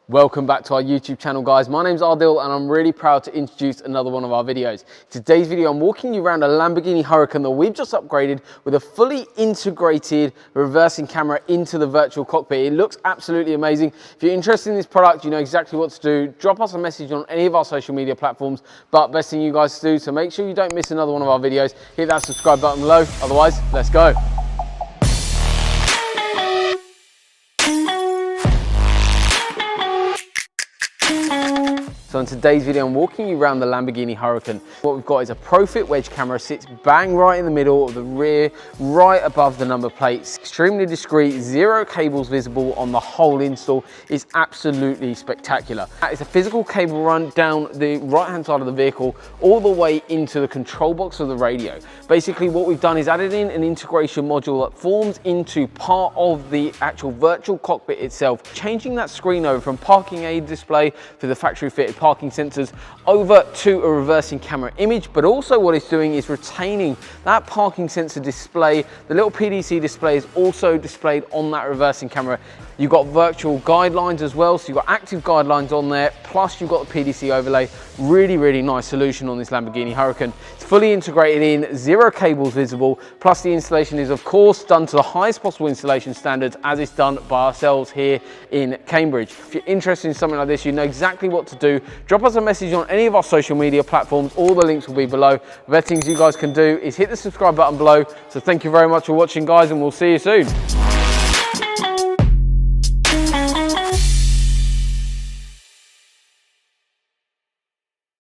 Welcome back to our YouTube channel, guys. My name's Ardil and I'm really proud to introduce another one of our videos. Today's video, I'm walking you around a Lamborghini Huracan that we've just upgraded with a fully integrated reversing camera into the virtual cockpit. It looks absolutely amazing. If you're interested in this product, you know exactly what to do. Drop us a message on any of our social media platforms, but best thing you guys to do, so make sure you don't miss another one of our videos. Hit that subscribe button below. Otherwise, let's go. So in today's video, I'm walking you around the Lamborghini Huracan. What we've got is a Profit wedge camera, sits bang right in the middle of the rear, right above the number plate. It's extremely discreet, zero cables visible on the whole install. It's absolutely spectacular. It's a physical cable run down the right-hand side of the vehicle, all the way into the control box of the radio. Basically, what we've done is added in an integration module that forms into part of the actual virtual cockpit itself, changing that screen over from parking aid display for the factory fitted parking sensors over to a reversing camera image. But also what it's doing is retaining that parking sensor display. The little PDC display is also displayed on that reversing camera. You've got virtual guidelines as well, so you've got active guidelines on there, plus you've got the PDC overlay. Really nice solution on this Lamborghini Huracan. It's fully integrated in, zero cables visible, plus the installation is of course done to the highest possible installation standards as it's done by ourselves here in Cambridge. If you're interested in something like this, you know exactly what to do. Drop us a message on any of our social media platforms. All the links will be below. The best things you guys can do is hit the subscribe button below. So thank you very much for watching, guys, and we'll see you soon.